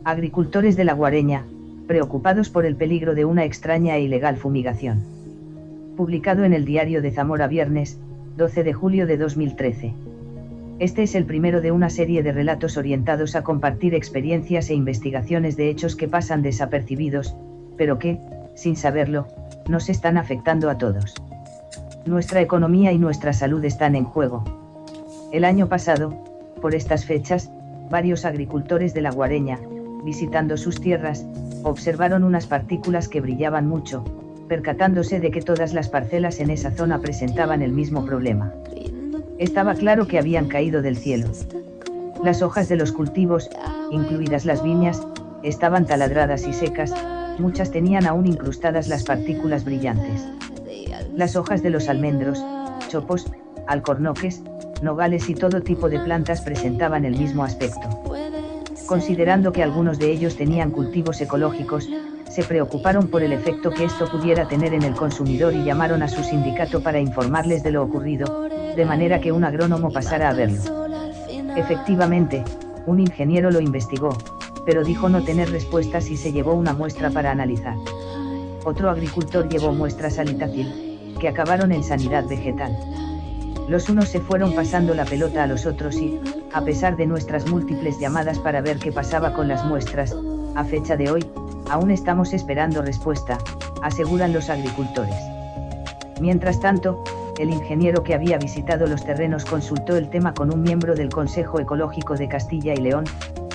Agricultores de La Guareña, preocupados por el peligro de una extraña e ilegal fumigación. Publicado en el Diario de Zamora viernes, 12 de julio de 2013. Este es el primero de una serie de relatos orientados a compartir experiencias e investigaciones de hechos que pasan desapercibidos, pero que, sin saberlo, nos están afectando a todos. Nuestra economía y nuestra salud están en juego. El año pasado, por estas fechas, varios agricultores de La Guareña, visitando sus tierras, observaron unas partículas que brillaban mucho, percatándose de que todas las parcelas en esa zona presentaban el mismo problema. Estaba claro que habían caído del cielo. Las hojas de los cultivos, incluidas las viñas, estaban taladradas y secas, muchas tenían aún incrustadas las partículas brillantes. Las hojas de los almendros, chopos, alcornoques, nogales y todo tipo de plantas presentaban el mismo aspecto. Considerando que algunos de ellos tenían cultivos ecológicos, se preocuparon por el efecto que esto pudiera tener en el consumidor y llamaron a su sindicato para informarles de lo ocurrido, de manera que un agrónomo pasara a verlo. Efectivamente, un ingeniero lo investigó, pero dijo no tener respuestas y se llevó una muestra para analizar. Otro agricultor llevó muestras al Itacil, que acabaron en sanidad vegetal. Los unos se fueron pasando la pelota a los otros y, a pesar de nuestras múltiples llamadas para ver qué pasaba con las muestras, a fecha de hoy, aún estamos esperando respuesta, aseguran los agricultores. Mientras tanto, el ingeniero que había visitado los terrenos consultó el tema con un miembro del Consejo Ecológico de Castilla y León,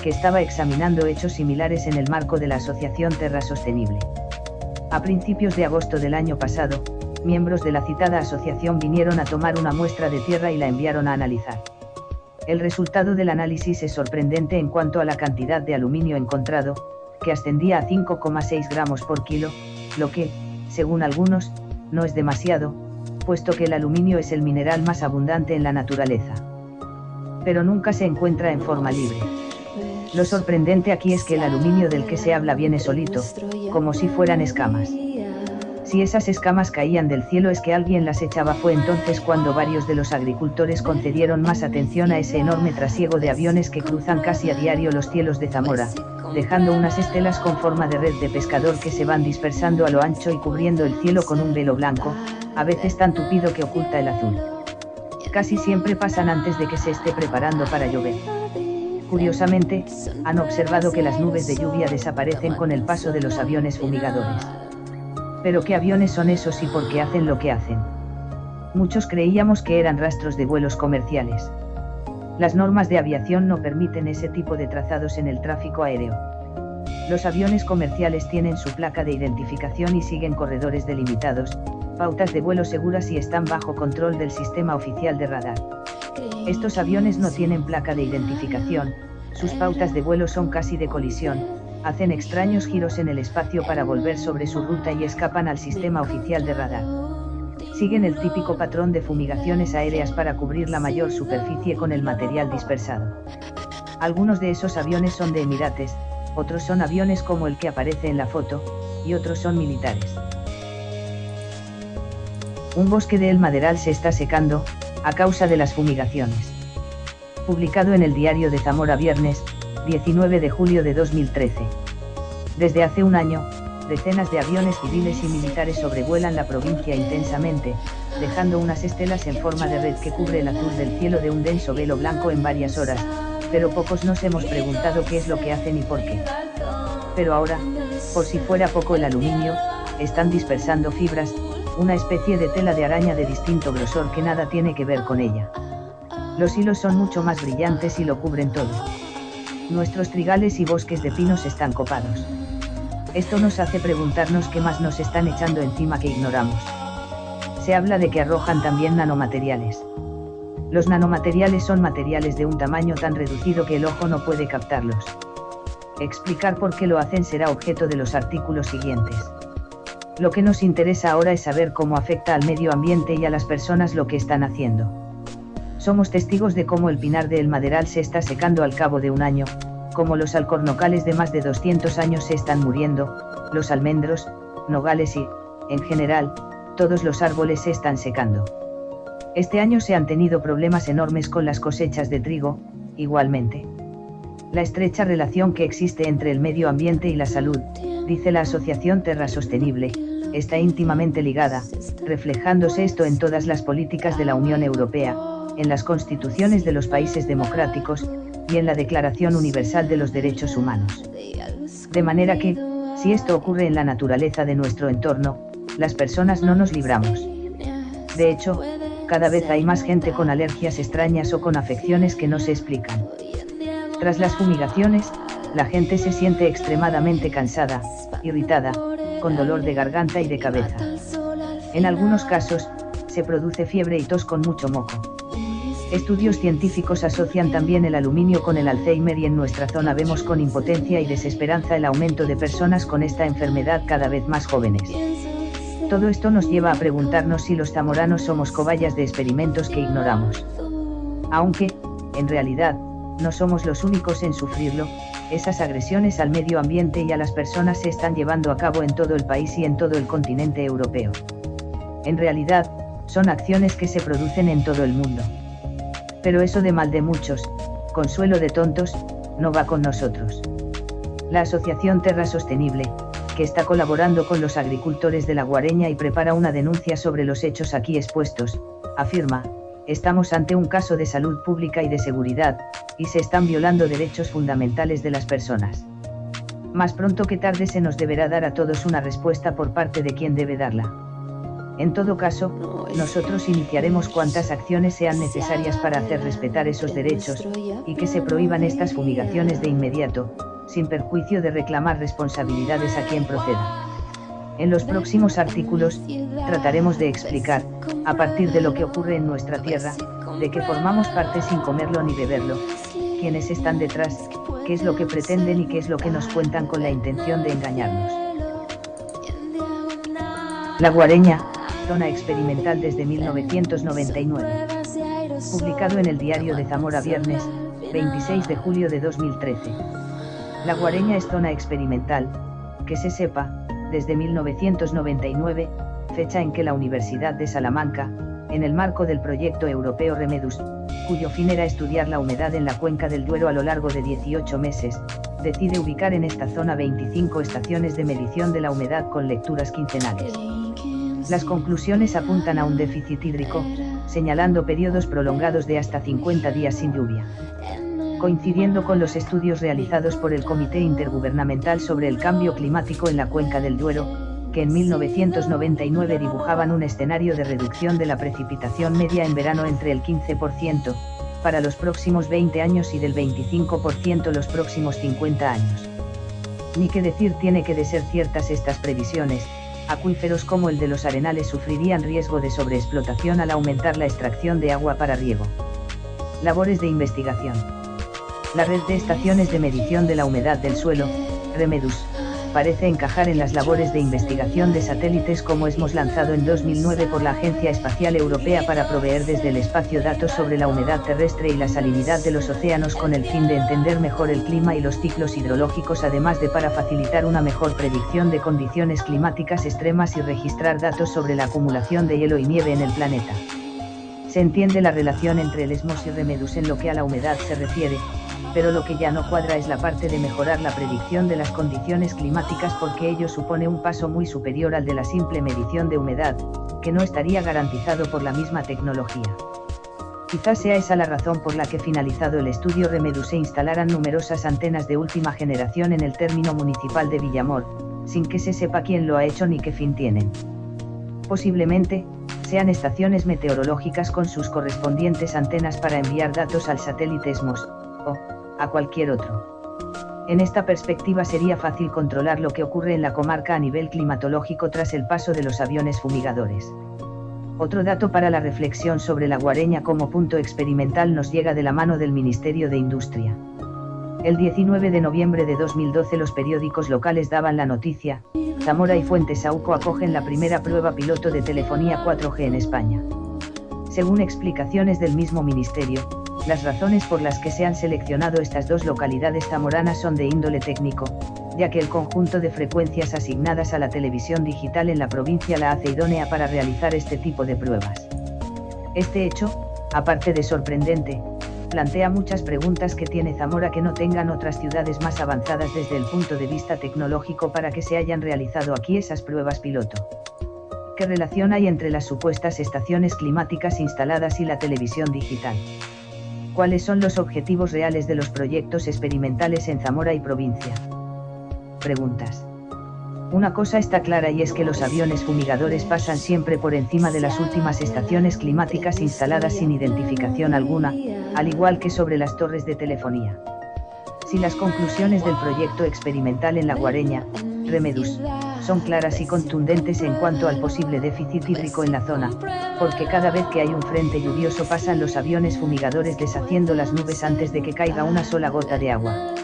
que estaba examinando hechos similares en el marco de la Asociación Terra Sostenible. A principios de agosto del año pasado, miembros de la citada asociación vinieron a tomar una muestra de tierra y la enviaron a analizar. El resultado del análisis es sorprendente en cuanto a la cantidad de aluminio encontrado, que ascendía a 5,6 gramos por kilo, lo que, según algunos, no es demasiado, puesto que el aluminio es el mineral más abundante en la naturaleza. Pero nunca se encuentra en forma libre. Lo sorprendente aquí es que el aluminio del que se habla viene solito, como si fueran escamas. Si esas escamas caían del cielo es que alguien las echaba. Fue entonces cuando varios de los agricultores concedieron más atención a ese enorme trasiego de aviones que cruzan casi a diario los cielos de Zamora, dejando unas estelas con forma de red de pescador que se van dispersando a lo ancho y cubriendo el cielo con un velo blanco, a veces tan tupido que oculta el azul. Casi siempre pasan antes de que se esté preparando para llover. Curiosamente, han observado que las nubes de lluvia desaparecen con el paso de los aviones fumigadores. ¿Pero qué aviones son esos y por qué hacen lo que hacen? Muchos creíamos que eran rastros de vuelos comerciales. Las normas de aviación no permiten ese tipo de trazados en el tráfico aéreo. Los aviones comerciales tienen su placa de identificación y siguen corredores delimitados, pautas de vuelo seguras y están bajo control del sistema oficial de radar. Estos aviones no tienen placa de identificación, sus pautas de vuelo son casi de colisión, hacen extraños giros en el espacio para volver sobre su ruta y escapan al sistema oficial de radar. Siguen el típico patrón de fumigaciones aéreas para cubrir la mayor superficie con el material dispersado. Algunos de esos aviones son de Emirates, otros son aviones como el que aparece en la foto, y otros son militares. Un bosque de El Maderal se está secando, a causa de las fumigaciones. Publicado en el Diario de Zamora viernes, 19 de julio de 2013. Desde hace un año, decenas de aviones civiles y militares sobrevuelan la provincia intensamente, dejando unas estelas en forma de red que cubre el azul del cielo de un denso velo blanco en varias horas, pero pocos nos hemos preguntado qué es lo que hacen y por qué. Pero ahora, por si fuera poco el aluminio, están dispersando fibras, una especie de tela de araña de distinto grosor que nada tiene que ver con ella. Los hilos son mucho más brillantes y lo cubren todo. Nuestros trigales y bosques de pinos están copados. Esto nos hace preguntarnos qué más nos están echando encima que ignoramos. Se habla de que arrojan también nanomateriales. Los nanomateriales son materiales de un tamaño tan reducido que el ojo no puede captarlos. Explicar por qué lo hacen será objeto de los artículos siguientes. Lo que nos interesa ahora es saber cómo afecta al medio ambiente y a las personas lo que están haciendo. Somos testigos de cómo el pinar de El Maderal se está secando al cabo de un año, cómo los alcornocales de más de 200 años se están muriendo, los almendros, nogales y, en general, todos los árboles se están secando. Este año se han tenido problemas enormes con las cosechas de trigo, igualmente. La estrecha relación que existe entre el medio ambiente y la salud, dice la Asociación Terra Sostenible, está íntimamente ligada, reflejándose esto en todas las políticas de la Unión Europea, en las constituciones de los países democráticos, y en la Declaración Universal de los Derechos Humanos. De manera que, si esto ocurre en la naturaleza de nuestro entorno, las personas no nos libramos. De hecho, cada vez hay más gente con alergias extrañas o con afecciones que no se explican. Tras las fumigaciones, la gente se siente extremadamente cansada, irritada, con dolor de garganta y de cabeza. En algunos casos, se produce fiebre y tos con mucho moco. Estudios científicos asocian también el aluminio con el Alzheimer y en nuestra zona vemos con impotencia y desesperanza el aumento de personas con esta enfermedad cada vez más jóvenes. Todo esto nos lleva a preguntarnos si los zamoranos somos cobayas de experimentos que ignoramos. Aunque, en realidad, no somos los únicos en sufrirlo, esas agresiones al medio ambiente y a las personas se están llevando a cabo en todo el país y en todo el continente europeo. En realidad, son acciones que se producen en todo el mundo. Pero eso de mal de muchos, consuelo de tontos, no va con nosotros. La Asociación Terra Sostenible, que está colaborando con los agricultores de La Guareña y prepara una denuncia sobre los hechos aquí expuestos, afirma: estamos ante un caso de salud pública y de seguridad, y se están violando derechos fundamentales de las personas. Más pronto que tarde se nos deberá dar a todos una respuesta por parte de quien debe darla. En todo caso, nosotros iniciaremos cuantas acciones sean necesarias para hacer respetar esos derechos, y que se prohíban estas fumigaciones de inmediato, sin perjuicio de reclamar responsabilidades a quien proceda. En los próximos artículos, trataremos de explicar, a partir de lo que ocurre en nuestra tierra, de qué formamos parte sin comerlo ni beberlo, quiénes están detrás, qué es lo que pretenden y qué es lo que nos cuentan con la intención de engañarnos. La Guareña, zona experimental desde 1999. Publicado en el Diario de Zamora viernes, 26 de julio de 2013. La Guareña es zona experimental, que se sepa, desde 1999, fecha en que la Universidad de Salamanca, en el marco del proyecto europeo Remedus, cuyo fin era estudiar la humedad en la cuenca del Duero a lo largo de 18 meses, decide ubicar en esta zona 25 estaciones de medición de la humedad con lecturas quincenales. Las conclusiones apuntan a un déficit hídrico, señalando periodos prolongados de hasta 50 días sin lluvia. Coincidiendo con los estudios realizados por el Comité Intergubernamental sobre el Cambio Climático en la Cuenca del Duero, que en 1999 dibujaban un escenario de reducción de la precipitación media en verano entre el 15%, para los próximos 20 años y del 25% los próximos 50 años. Ni qué decir tiene que de ser ciertas estas previsiones, acuíferos como el de los Arenales sufrirían riesgo de sobreexplotación al aumentar la extracción de agua para riego. Labores de investigación. La red de estaciones de medición de la humedad del suelo, Remedus, parece encajar en las labores de investigación de satélites como hemos lanzado en 2009 por la Agencia Espacial Europea para proveer desde el espacio datos sobre la humedad terrestre y la salinidad de los océanos con el fin de entender mejor el clima y los ciclos hidrológicos, además de para facilitar una mejor predicción de condiciones climáticas extremas y registrar datos sobre la acumulación de hielo y nieve en el planeta. Se entiende la relación entre el ESMOS y Remedus en lo que a la humedad se refiere, pero lo que ya no cuadra es la parte de mejorar la predicción de las condiciones climáticas, porque ello supone un paso muy superior al de la simple medición de humedad, que no estaría garantizado por la misma tecnología. Quizás sea esa la razón por la que, finalizado el estudio Remedus, se instalaran numerosas antenas de última generación en el término municipal de Villamor, sin que se sepa quién lo ha hecho ni qué fin tienen. Posiblemente, sean estaciones meteorológicas con sus correspondientes antenas para enviar datos al satélite ESMOS, o a cualquier otro. En esta perspectiva sería fácil controlar lo que ocurre en la comarca a nivel climatológico tras el paso de los aviones fumigadores. Otro dato para la reflexión sobre la Guareña como punto experimental nos llega de la mano del Ministerio de Industria. El 19 de noviembre de 2012 los periódicos locales daban la noticia: Zamora y Fuentesauco acogen la primera prueba piloto de telefonía 4G en España. Según explicaciones del mismo ministerio, las razones por las que se han seleccionado estas dos localidades zamoranas son de índole técnico, ya que el conjunto de frecuencias asignadas a la televisión digital en la provincia la hace idónea para realizar este tipo de pruebas. Este hecho, aparte de sorprendente, plantea muchas preguntas que tiene Zamora que no tengan otras ciudades más avanzadas desde el punto de vista tecnológico para que se hayan realizado aquí esas pruebas piloto. ¿Qué relación hay entre las supuestas estaciones climáticas instaladas y la televisión digital? ¿Cuáles son los objetivos reales de los proyectos experimentales en Zamora y provincia? Preguntas. Una cosa está clara y es que los aviones fumigadores pasan siempre por encima de las últimas estaciones climáticas instaladas sin identificación alguna, al igual que sobre las torres de telefonía. Si las conclusiones del proyecto experimental en La Guareña, Remedus, son claras y contundentes en cuanto al posible déficit hídrico en la zona, porque cada vez que hay un frente lluvioso pasan los aviones fumigadores deshaciendo las nubes antes de que caiga una sola gota de agua.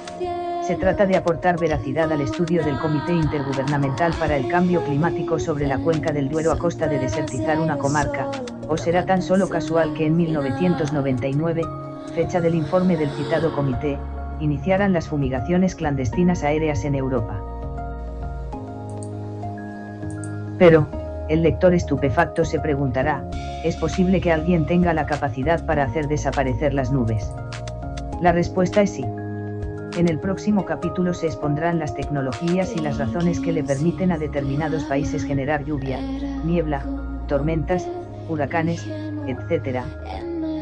Se trata de aportar veracidad al estudio del Comité Intergubernamental para el Cambio Climático sobre la cuenca del Duero a costa de desertizar una comarca, o será tan solo casual que en 1999, fecha del informe del citado comité, iniciaran las fumigaciones clandestinas aéreas en Europa. Pero, el lector estupefacto se preguntará, ¿es posible que alguien tenga la capacidad para hacer desaparecer las nubes? La respuesta es sí. En el próximo capítulo se expondrán las tecnologías y las razones que le permiten a determinados países generar lluvia, niebla, tormentas, huracanes, etc.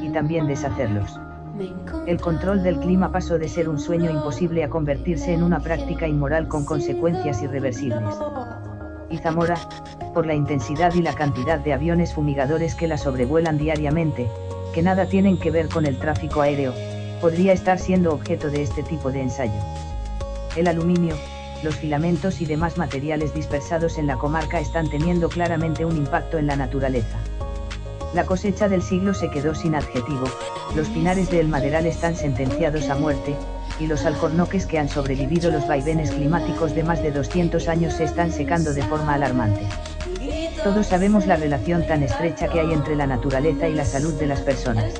Y también deshacerlos. El control del clima pasó de ser un sueño imposible a convertirse en una práctica inmoral con consecuencias irreversibles. Y Zamora, por la intensidad y la cantidad de aviones fumigadores que la sobrevuelan diariamente, que nada tienen que ver con el tráfico aéreo, podría estar siendo objeto de este tipo de ensayo. El aluminio, los filamentos y demás materiales dispersados en la comarca están teniendo claramente un impacto en la naturaleza. La cosecha del siglo se quedó sin adjetivo, los pinares del Maderal están sentenciados a muerte, y los alcornoques que han sobrevivido los vaivenes climáticos de más de 200 años se están secando de forma alarmante. Todos sabemos la relación tan estrecha que hay entre la naturaleza y la salud de las personas.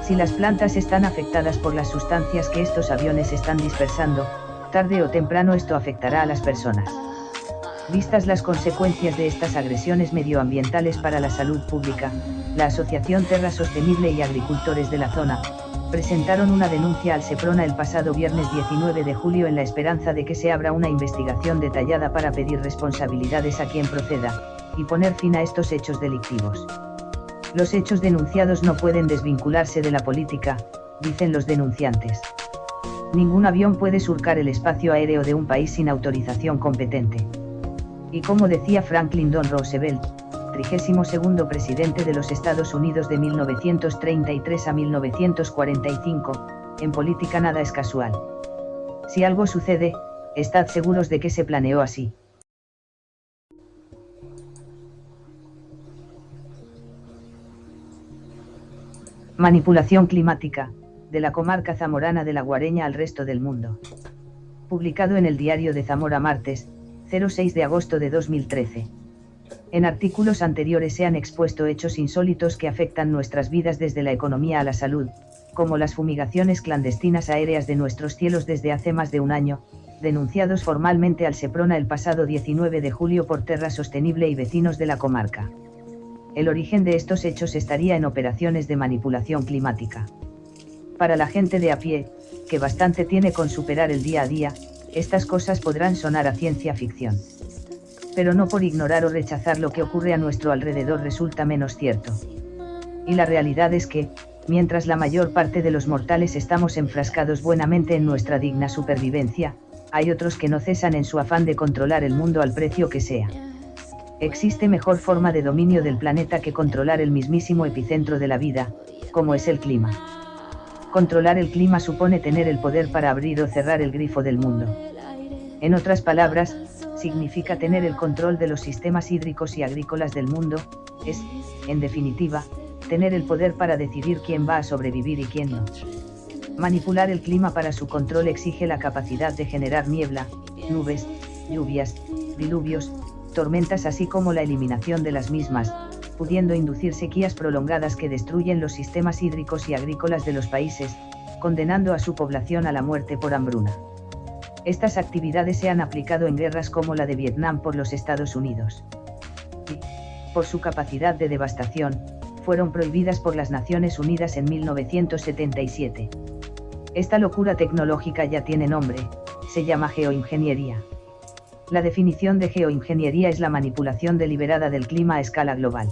Si las plantas están afectadas por las sustancias que estos aviones están dispersando, tarde o temprano esto afectará a las personas. Vistas las consecuencias de estas agresiones medioambientales para la salud pública, la Asociación Terra Sostenible y agricultores de la zona, presentaron una denuncia al Seprona el pasado viernes 19 de julio en la esperanza de que se abra una investigación detallada para pedir responsabilidades a quien proceda, y poner fin a estos hechos delictivos. Los hechos denunciados no pueden desvincularse de la política, dicen los denunciantes. Ningún avión puede surcar el espacio aéreo de un país sin autorización competente. Y como decía Franklin D. Roosevelt, 32º presidente de los Estados Unidos de 1933 a 1945, en política nada es casual. Si algo sucede, estad seguros de que se planeó así. Manipulación climática, de la comarca zamorana de La Guareña al resto del mundo. Publicado en el Diario de Zamora martes, 06 de agosto de 2013. En artículos anteriores se han expuesto hechos insólitos que afectan nuestras vidas desde la economía a la salud, como las fumigaciones clandestinas aéreas de nuestros cielos desde hace más de un año, denunciados formalmente al Seprona el pasado 19 de julio por Terra Sostenible y vecinos de la comarca. El origen de estos hechos estaría en operaciones de manipulación climática. Para la gente de a pie, que bastante tiene con superar el día a día, estas cosas podrán sonar a ciencia ficción. Pero no por ignorar o rechazar lo que ocurre a nuestro alrededor resulta menos cierto. Y la realidad es que, mientras la mayor parte de los mortales estamos enfrascados buenamente en nuestra digna supervivencia, hay otros que no cesan en su afán de controlar el mundo al precio que sea. Existe mejor forma de dominio del planeta que controlar el mismísimo epicentro de la vida, como es el clima. Controlar el clima supone tener el poder para abrir o cerrar el grifo del mundo. En otras palabras, significa tener el control de los sistemas hídricos y agrícolas del mundo, es, en definitiva, tener el poder para decidir quién va a sobrevivir y quién no. Manipular el clima para su control exige la capacidad de generar niebla, nubes, lluvias, diluvios, tormentas así como la eliminación de las mismas, pudiendo inducir sequías prolongadas que destruyen los sistemas hídricos y agrícolas de los países, condenando a su población a la muerte por hambruna. Estas actividades se han aplicado en guerras como la de Vietnam por los Estados Unidos. Y, por su capacidad de devastación, fueron prohibidas por las Naciones Unidas en 1977. Esta locura tecnológica ya tiene nombre, se llama geoingeniería. La definición de geoingeniería es la manipulación deliberada del clima a escala global.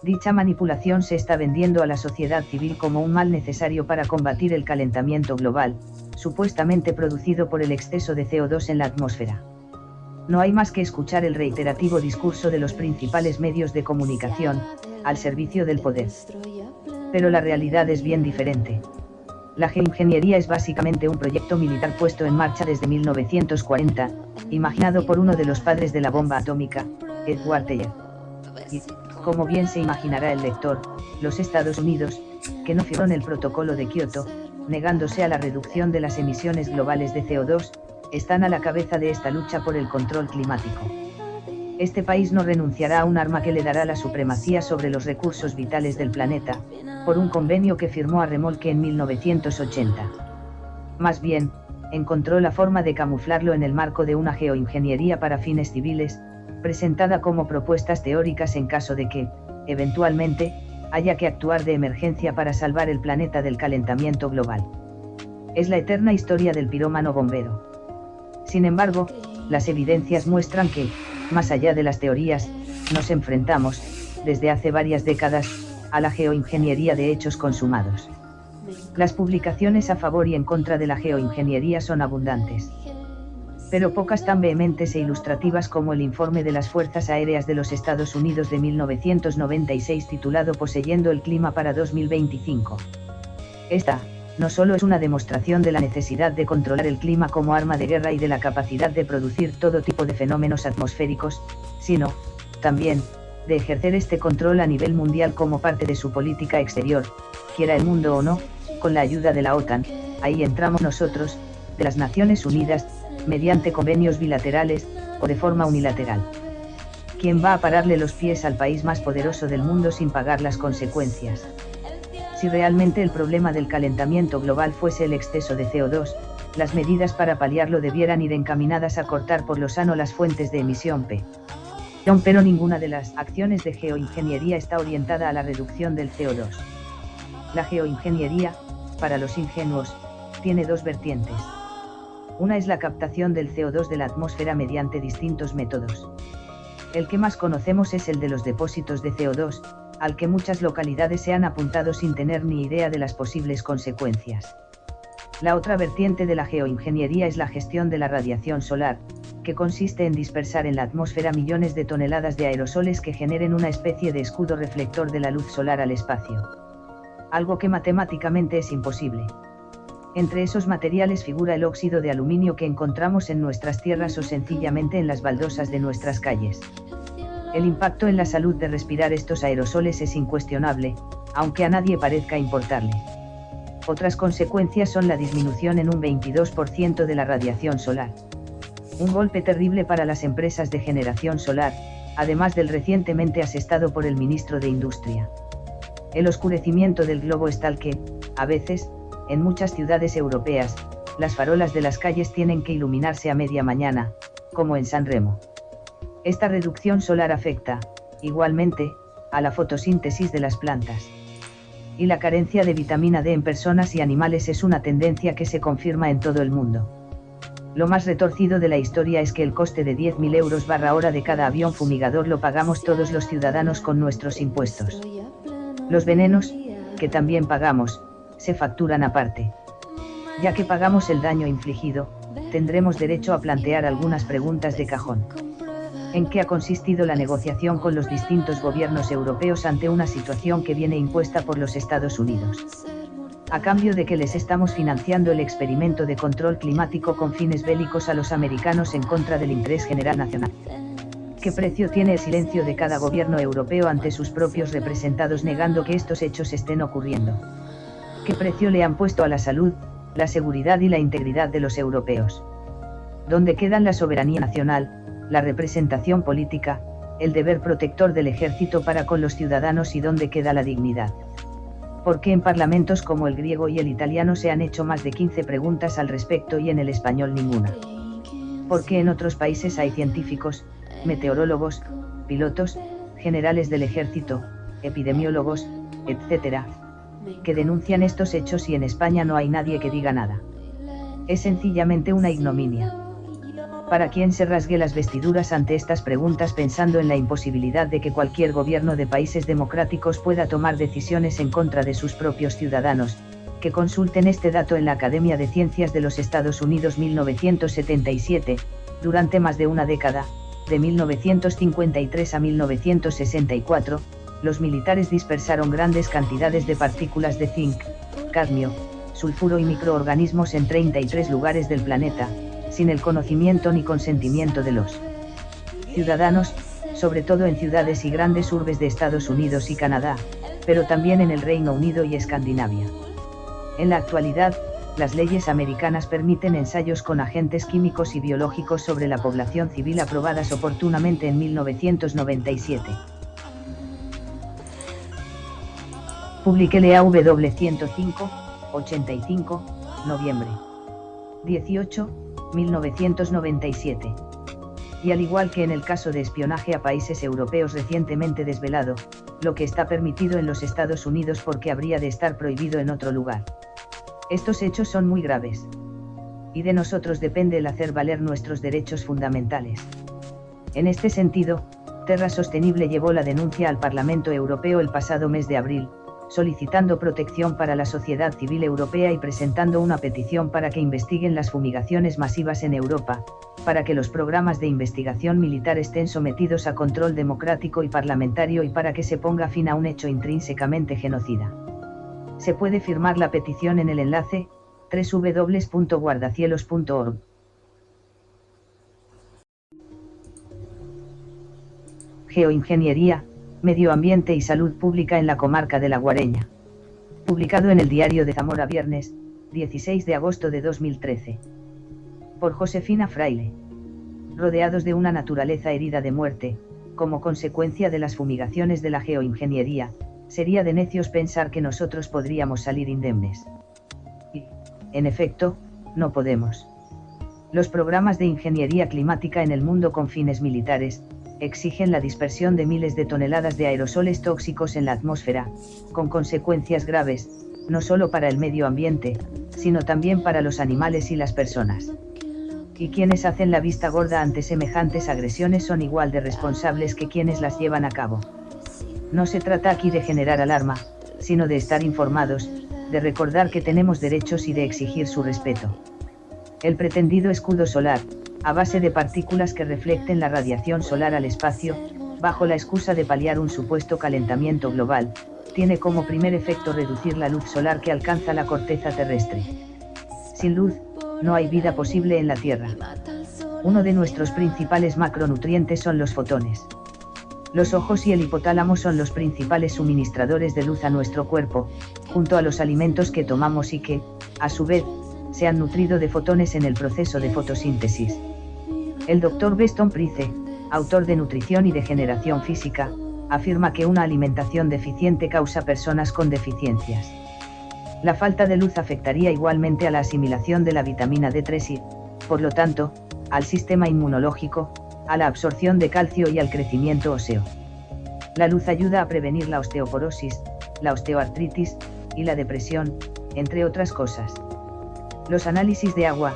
Dicha manipulación se está vendiendo a la sociedad civil como un mal necesario para combatir el calentamiento global, supuestamente producido por el exceso de CO2 en la atmósfera. No hay más que escuchar el reiterativo discurso de los principales medios de comunicación, al servicio del poder. Pero la realidad es bien diferente. La geoingeniería es básicamente un proyecto militar puesto en marcha desde 1940, imaginado por uno de los padres de la bomba atómica, Edward Teller. Y, como bien se imaginará el lector, los Estados Unidos, que no firmaron el protocolo de Kioto, negándose a la reducción de las emisiones globales de CO2, están a la cabeza de esta lucha por el control climático. Este país no renunciará a un arma que le dará la supremacía sobre los recursos vitales del planeta, por un convenio que firmó a remolque en 1980. Más bien, encontró la forma de camuflarlo en el marco de una geoingeniería para fines civiles, presentada como propuestas teóricas en caso de que, eventualmente, haya que actuar de emergencia para salvar el planeta del calentamiento global. Es la eterna historia del pirómano bombero. Sin embargo, las evidencias muestran que, más allá de las teorías, nos enfrentamos, desde hace varias décadas, a la geoingeniería de hechos consumados. Las publicaciones a favor y en contra de la geoingeniería son abundantes, pero pocas tan vehementes e ilustrativas como el informe de las Fuerzas Aéreas de los Estados Unidos de 1996 titulado Poseyendo el clima para 2025. Esta, no solo es una demostración de la necesidad de controlar el clima como arma de guerra y de la capacidad de producir todo tipo de fenómenos atmosféricos, sino, también, de ejercer este control a nivel mundial como parte de su política exterior, quiera el mundo o no, con la ayuda de la OTAN, ahí entramos nosotros, de las Naciones Unidas, mediante convenios bilaterales, o de forma unilateral. ¿Quién va a pararle los pies al país más poderoso del mundo sin pagar las consecuencias? Si realmente el problema del calentamiento global fuese el exceso de CO2, las medidas para paliarlo debieran ir encaminadas a cortar por lo sano las fuentes de emisión P. Pero ninguna de las acciones de geoingeniería está orientada a la reducción del CO2. La geoingeniería, para los ingenuos, tiene dos vertientes. Una es la captación del CO2 de la atmósfera mediante distintos métodos. El que más conocemos es el de los depósitos de CO2, al que muchas localidades se han apuntado sin tener ni idea de las posibles consecuencias. La otra vertiente de la geoingeniería es la gestión de la radiación solar, que consiste en dispersar en la atmósfera millones de toneladas de aerosoles que generen una especie de escudo reflector de la luz solar al espacio. Algo que matemáticamente es imposible. Entre esos materiales figura el óxido de aluminio que encontramos en nuestras tierras o sencillamente en las baldosas de nuestras calles. El impacto en la salud de respirar estos aerosoles es incuestionable, aunque a nadie parezca importarle. Otras consecuencias son la disminución en un 22% de la radiación solar. Un golpe terrible para las empresas de generación solar, además del recientemente asestado por el ministro de Industria. El oscurecimiento del globo es tal que, a veces, en muchas ciudades europeas, las farolas de las calles tienen que iluminarse a media mañana, como en San Remo. Esta reducción solar afecta, igualmente, a la fotosíntesis de las plantas. Y la carencia de vitamina D en personas y animales es una tendencia que se confirma en todo el mundo. Lo más retorcido de la historia es que el coste de 10.000 euros barra hora de cada avión fumigador lo pagamos todos los ciudadanos con nuestros impuestos. Los venenos, que también pagamos, se facturan aparte. Ya que pagamos el daño infligido, tendremos derecho a plantear algunas preguntas de cajón. ¿En qué ha consistido la negociación con los distintos gobiernos europeos ante una situación que viene impuesta por los Estados Unidos? A cambio de que les estamos financiando el experimento de control climático con fines bélicos a los americanos en contra del interés general nacional. ¿Qué precio tiene el silencio de cada gobierno europeo ante sus propios representados negando que estos hechos estén ocurriendo? ¿Qué precio le han puesto a la salud, la seguridad y la integridad de los europeos? ¿Dónde quedan la soberanía nacional, la representación política, el deber protector del ejército para con los ciudadanos y dónde queda la dignidad? ¿Por qué en parlamentos como el griego y el italiano se han hecho más de 15 preguntas al respecto y en el español ninguna? ¿Por qué en otros países hay científicos, meteorólogos, pilotos, generales del ejército, epidemiólogos, etc., que denuncian estos hechos y en España no hay nadie que diga nada. Es sencillamente una ignominia. Para quien se rasgue las vestiduras ante estas preguntas pensando en la imposibilidad de que cualquier gobierno de países democráticos pueda tomar decisiones en contra de sus propios ciudadanos, que consulten este dato en la Academia de Ciencias de los Estados Unidos 1977, durante más de una década, de 1953 a 1964, los militares dispersaron grandes cantidades de partículas de zinc, cadmio, sulfuro y microorganismos en 33 lugares del planeta, sin el conocimiento ni consentimiento de los ciudadanos, sobre todo en ciudades y grandes urbes de Estados Unidos y Canadá, pero también en el Reino Unido y Escandinavia. En la actualidad, las leyes americanas permiten ensayos con agentes químicos y biológicos sobre la población civil aprobadas oportunamente en 1997. Publiqué LAW 105, 85, noviembre 18, 1997. Y al igual que en el caso de espionaje a países europeos recientemente desvelado, lo que está permitido en los Estados Unidos porque habría de estar prohibido en otro lugar. Estos hechos son muy graves. Y de nosotros depende el hacer valer nuestros derechos fundamentales. En este sentido, Terra Sostenible llevó la denuncia al Parlamento Europeo el pasado mes de abril, solicitando protección para la sociedad civil europea y presentando una petición para que investiguen las fumigaciones masivas en Europa, para que los programas de investigación militar estén sometidos a control democrático y parlamentario y para que se ponga fin a un hecho intrínsecamente genocida. Se puede firmar la petición en el enlace www.guardacielos.org. Geoingeniería, Medio Ambiente y Salud Pública en la comarca de La Guareña. Publicado en el Diario de Zamora viernes, 16 de agosto de 2013. Por Josefina Fraile. Rodeados de una naturaleza herida de muerte, como consecuencia de las fumigaciones de la geoingeniería, sería de necios pensar que nosotros podríamos salir indemnes. Y, en efecto, no podemos. Los programas de ingeniería climática en el mundo con fines militares, exigen la dispersión de miles de toneladas de aerosoles tóxicos en la atmósfera, con consecuencias graves, no solo para el medio ambiente, sino también para los animales y las personas. Y quienes hacen la vista gorda ante semejantes agresiones son igual de responsables que quienes las llevan a cabo. No se trata aquí de generar alarma, sino de estar informados, de recordar que tenemos derechos y de exigir su respeto. El pretendido escudo solar, a base de partículas que reflecten la radiación solar al espacio, bajo la excusa de paliar un supuesto calentamiento global, tiene como primer efecto reducir la luz solar que alcanza la corteza terrestre. Sin luz, no hay vida posible en la Tierra. Uno de nuestros principales macronutrientes son los fotones. Los ojos y el hipotálamo son los principales suministradores de luz a nuestro cuerpo, junto a los alimentos que tomamos y que, a su vez, se han nutrido de fotones en el proceso de fotosíntesis. El Dr. Weston Price, autor de Nutrición y Degeneración Física, afirma que una alimentación deficiente causa personas con deficiencias. La falta de luz afectaría igualmente a la asimilación de la vitamina D3 y, por lo tanto, al sistema inmunológico, a la absorción de calcio y al crecimiento óseo. La luz ayuda a prevenir la osteoporosis, la osteoartritis, y la depresión, entre otras cosas. Los análisis de agua,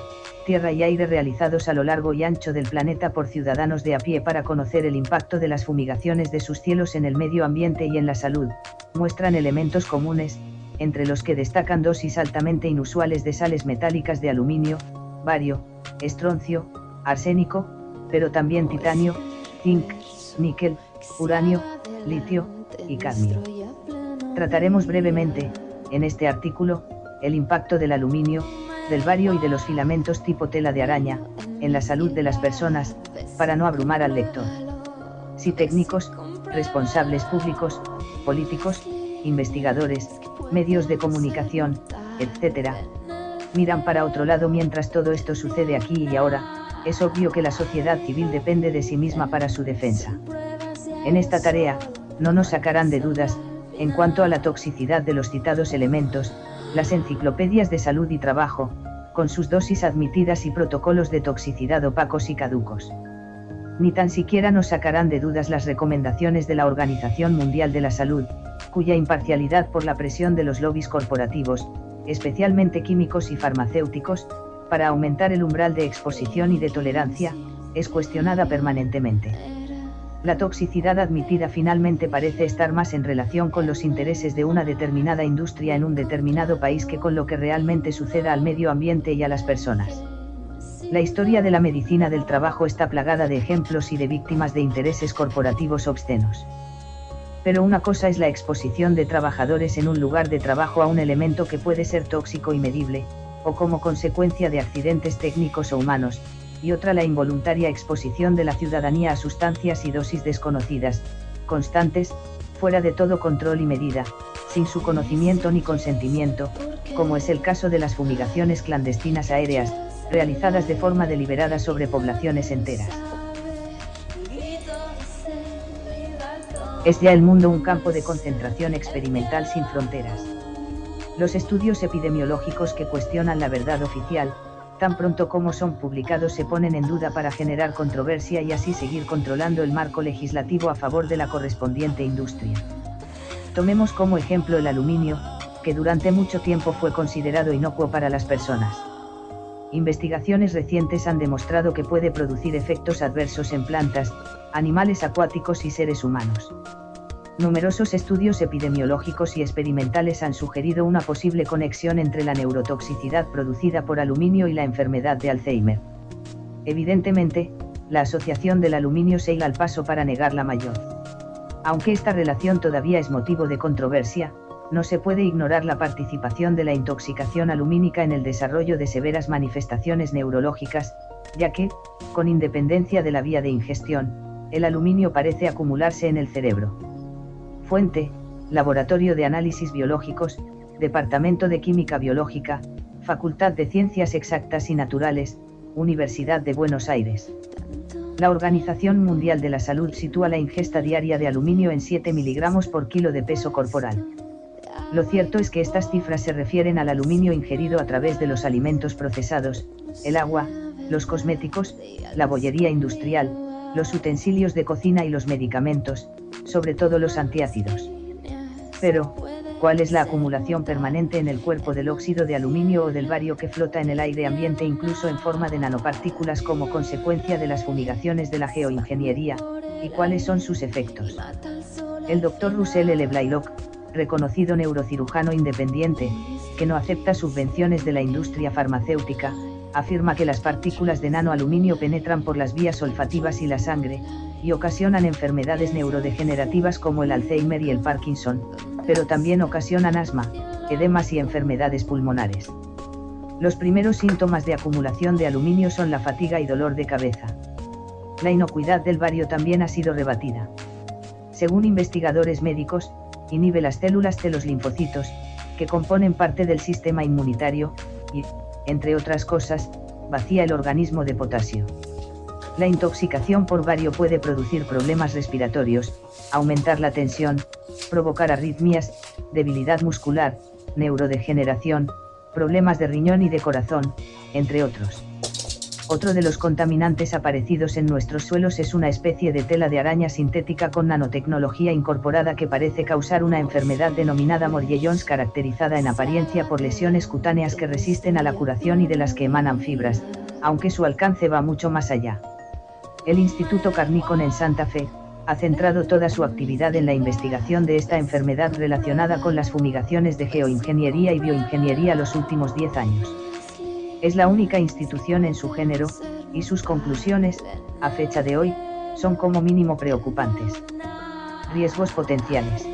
tierra y aire realizados a lo largo y ancho del planeta por ciudadanos de a pie para conocer el impacto de las fumigaciones de sus cielos en el medio ambiente y en la salud, muestran elementos comunes, entre los que destacan dosis altamente inusuales de sales metálicas de aluminio, bario, estroncio, arsénico, pero también titanio, zinc, níquel, uranio, litio, y cadmio. Trataremos brevemente, en este artículo, el impacto del aluminio, del bario y de los filamentos tipo tela de araña, en la salud de las personas, para no abrumar al lector. Si técnicos, responsables públicos, políticos, investigadores, medios de comunicación, etc., miran para otro lado mientras todo esto sucede aquí y ahora, es obvio que la sociedad civil depende de sí misma para su defensa. En esta tarea, no nos sacarán de dudas, en cuanto a la toxicidad de los citados elementos, las enciclopedias de salud y trabajo, con sus dosis admitidas y protocolos de toxicidad opacos y caducos. Ni tan siquiera nos sacarán de dudas las recomendaciones de la Organización Mundial de la Salud, cuya imparcialidad por la presión de los lobbies corporativos, especialmente químicos y farmacéuticos, para aumentar el umbral de exposición y de tolerancia, es cuestionada permanentemente. La toxicidad admitida finalmente parece estar más en relación con los intereses de una determinada industria en un determinado país que con lo que realmente suceda al medio ambiente y a las personas. La historia de la medicina del trabajo está plagada de ejemplos y de víctimas de intereses corporativos obscenos. Pero una cosa es la exposición de trabajadores en un lugar de trabajo a un elemento que puede ser tóxico y medible, o como consecuencia de accidentes técnicos o humanos, y otra la involuntaria exposición de la ciudadanía a sustancias y dosis desconocidas, constantes, fuera de todo control y medida, sin su conocimiento ni consentimiento, como es el caso de las fumigaciones clandestinas aéreas, realizadas de forma deliberada sobre poblaciones enteras. Es ya el mundo un campo de concentración experimental sin fronteras. Los estudios epidemiológicos que cuestionan la verdad oficial, tan pronto como son publicados se ponen en duda para generar controversia y así seguir controlando el marco legislativo a favor de la correspondiente industria. Tomemos como ejemplo el aluminio, que durante mucho tiempo fue considerado inocuo para las personas. Investigaciones recientes han demostrado que puede producir efectos adversos en plantas, animales acuáticos y seres humanos. Numerosos estudios epidemiológicos y experimentales han sugerido una posible conexión entre la neurotoxicidad producida por aluminio y la enfermedad de Alzheimer. Evidentemente, la asociación del aluminio se hila al paso para negarla mayor. Aunque esta relación todavía es motivo de controversia, no se puede ignorar la participación de la intoxicación alumínica en el desarrollo de severas manifestaciones neurológicas, ya que, con independencia de la vía de ingestión, el aluminio parece acumularse en el cerebro. Fuente: Laboratorio de Análisis Biológicos, Departamento de Química Biológica, Facultad de Ciencias Exactas y Naturales, Universidad de Buenos Aires. La Organización Mundial de la Salud sitúa la ingesta diaria de aluminio en 7 mg por kilo de peso corporal. Lo cierto es que estas cifras se refieren al aluminio ingerido a través de los alimentos procesados, el agua, los cosméticos, la bollería industrial, los utensilios de cocina y los medicamentos, sobre todo los antiácidos. Pero, ¿cuál es la acumulación permanente en el cuerpo del óxido de aluminio o del bario que flota en el aire ambiente incluso en forma de nanopartículas como consecuencia de las fumigaciones de la geoingeniería, y cuáles son sus efectos? El Dr. Russell L. Blaylock, reconocido neurocirujano independiente, que no acepta subvenciones de la industria farmacéutica, afirma que las partículas de nanoaluminio penetran por las vías olfativas y la sangre, y ocasionan enfermedades neurodegenerativas como el Alzheimer y el Parkinson, pero también ocasionan asma, edemas y enfermedades pulmonares. Los primeros síntomas de acumulación de aluminio son la fatiga y dolor de cabeza. La inocuidad del bario también ha sido rebatida. Según investigadores médicos, inhibe las células de los linfocitos, que componen parte del sistema inmunitario, y, entre otras cosas, vacía el organismo de potasio. La intoxicación por bario puede producir problemas respiratorios, aumentar la tensión, provocar arritmias, debilidad muscular, neurodegeneración, problemas de riñón y de corazón, entre otros. Otro de los contaminantes aparecidos en nuestros suelos es una especie de tela de araña sintética con nanotecnología incorporada que parece causar una enfermedad denominada Morgellons, caracterizada en apariencia por lesiones cutáneas que resisten a la curación y de las que emanan fibras, aunque su alcance va mucho más allá. El Instituto Carnicon en Santa Fe ha centrado toda su actividad en la investigación de esta enfermedad relacionada con las fumigaciones de geoingeniería y bioingeniería los últimos 10 años. Es la única institución en su género, y sus conclusiones, a fecha de hoy, son como mínimo preocupantes. Riesgos potenciales.